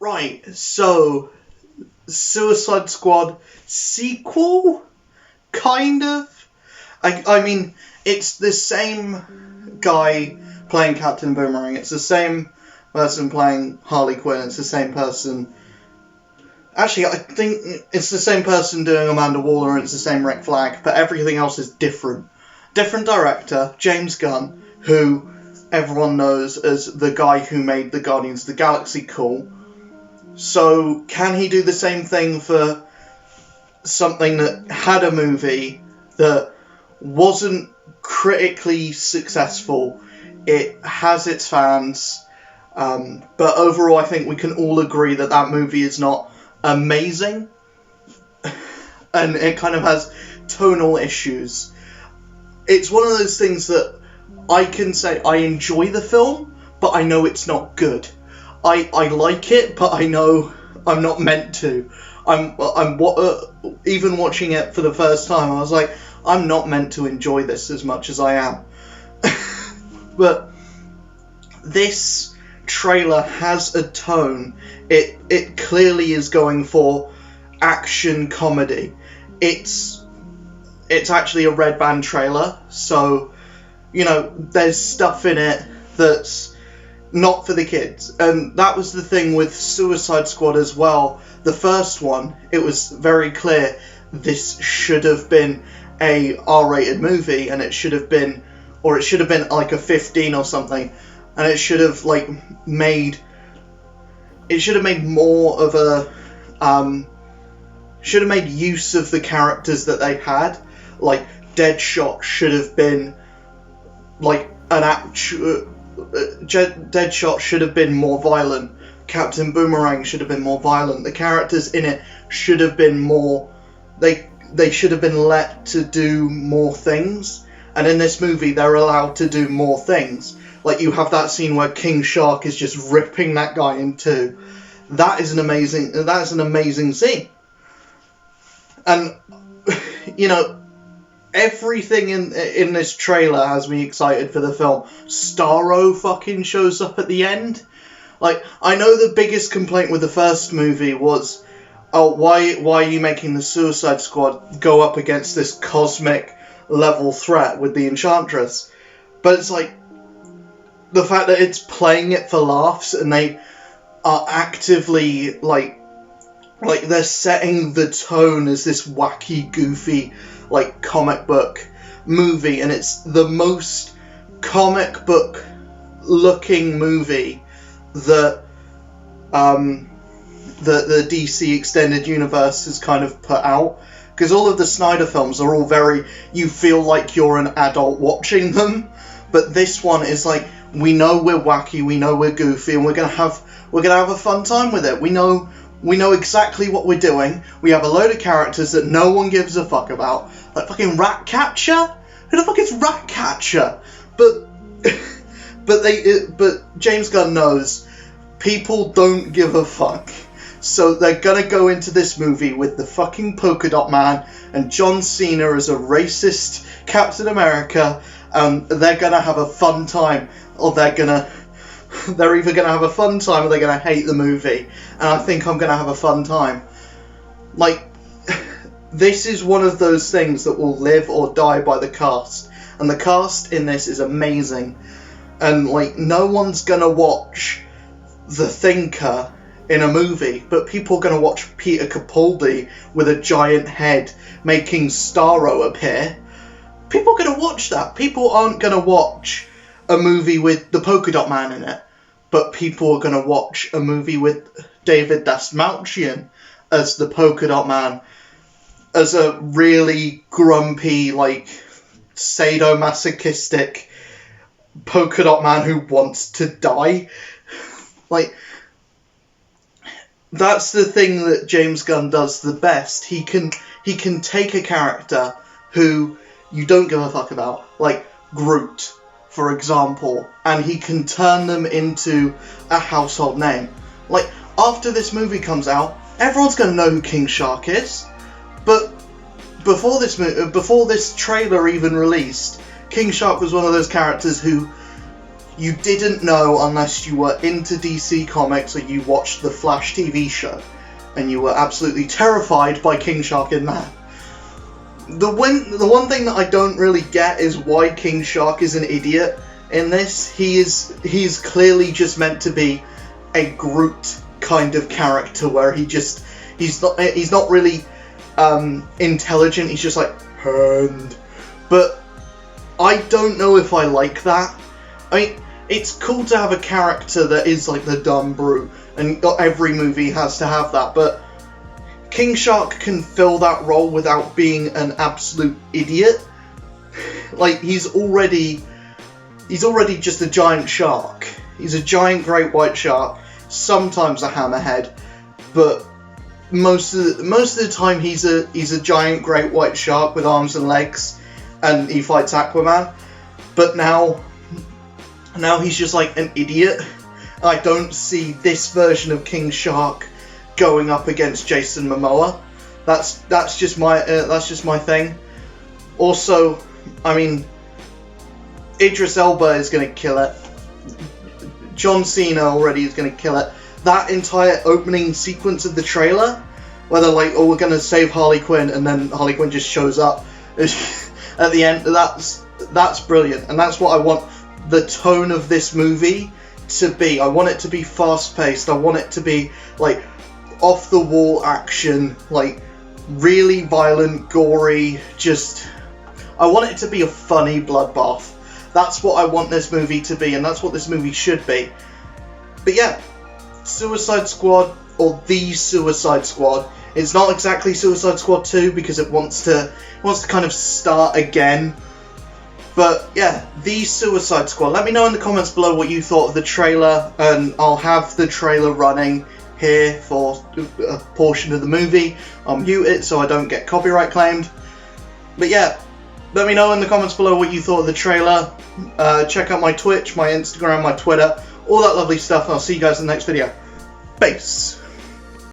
Right, so Suicide Squad sequel? Kind of? I mean, it's the same guy playing Captain Boomerang, it's the same person playing Harley Quinn, it's the same person... Actually, I think it's the same person doing Amanda Waller and it's the same Rick Flag, but everything else is different. Different director, James Gunn, who everyone knows as the guy who made the Guardians of the Galaxy cool. So, can he do the same thing for something that had a movie that wasn't critically successful? It has its fans, but overall I think we can all agree that that movie is not amazing, and it kind of has tonal issues. It's one of those things that I can say I enjoy the film, but I know it's not good. I like it, but I know I'm not meant to. Even watching it for the first time, I was like, I'm not meant to enjoy this as much as I am. But this trailer has a tone. It clearly is going for action comedy. It's actually a red band trailer, so there's stuff in it that's not for the kids. And that was the thing with Suicide Squad as well. The first one, it was very clear this should have been a R-rated movie, and it should have been like a 15 or something, and it should have made more of a should have made use of the characters that they had. Like Deadshot should have been like an actual Deadshot should have been more violent. Captain Boomerang should have been more violent. The characters in it should have been more... They should have been let to do more things. And in this movie, they're allowed to do more things. Like, you have that scene where King Shark is just ripping that guy in two. That is an amazing scene. And, everything in this trailer has me excited for the film. Starro fucking shows up at the end. Like, I know the biggest complaint with the first movie was, oh, why are you making the Suicide Squad go up against this cosmic level threat with the Enchantress? But it's like, the fact that it's playing it for laughs, and they are actively, like they're setting the tone as this wacky, goofy, comic book movie, and it's the most comic book looking movie that the DC Extended Universe has kind of put out. Because all of the Snyder films are all very, you feel like you're an adult watching them, but this one is like, we know we're wacky, we know we're goofy, and we're gonna have a fun time with it. We know exactly what we're doing. We have a load of characters that no one gives a fuck about. Like fucking Ratcatcher? Who the fuck is Ratcatcher? But James Gunn knows people don't give a fuck. So they're gonna go into this movie with the fucking Polka Dot Man and John Cena as a racist Captain America, and they're gonna have a fun time, or they're either gonna have a fun time or they're gonna hate the movie. And I think I'm gonna have a fun time. This is one of those things that will live or die by the cast. And the cast in this is amazing. And no one's gonna watch The Thinker in a movie, but people are gonna watch Peter Capaldi with a giant head making Starro appear. People are gonna watch that. People aren't gonna watch a movie with the Polka Dot Man in it, but people are gonna watch a movie with David Dastmalchian as the Polka Dot Man, as a really grumpy, sadomasochistic polka dot man who wants to die. That's the thing that James Gunn does the best. He can take a character who you don't give a fuck about, like Groot, for example, and he can turn them into a household name. After this movie comes out, everyone's gonna know who King Shark is. But before this trailer even released, King Shark was one of those characters who you didn't know unless you were into DC Comics or you watched the Flash TV show, and you were absolutely terrified by King Shark in that. The one thing that I don't really get is why King Shark is an idiot in this. He's clearly just meant to be a Groot kind of character where he's not really intelligent. He's just like hand. But I don't know if I like that. I mean, it's cool to have a character that is like the dumb brute, and not every movie has to have that, but King Shark can fill that role without being an absolute idiot. Like, he's already just a giant shark. He's a giant great white shark, sometimes a hammerhead, but most of the time he's a giant great white shark with arms and legs, and he fights Aquaman. But now he's just like an idiot. I don't see this version of King Shark going up against Jason Momoa. That's just my thing. Also, I mean, Idris Elba is gonna kill it. John Cena already is gonna kill it. That entire opening sequence of the trailer, where they're like, "Oh, we're gonna save Harley Quinn," and then Harley Quinn just shows up at the end. That's brilliant, and that's what I want the tone of this movie to be. I want it to be fast-paced. I want it to be like off-the-wall action, like really violent, gory. I want it to be a funny bloodbath. That's what I want this movie to be, and that's what this movie should be. But yeah, Suicide Squad, or The Suicide Squad. It's not exactly Suicide Squad 2 because it wants to kind of start again. But yeah, The Suicide Squad. Let me know in the comments below what you thought of the trailer, and I'll have the trailer running here for a portion of the movie. I'll mute it so I don't get copyright claimed. But yeah, let me know in the comments below what you thought of the trailer. Check out my Twitch, my Instagram, my Twitter, all that lovely stuff, and I'll see you guys in the next video. Peace.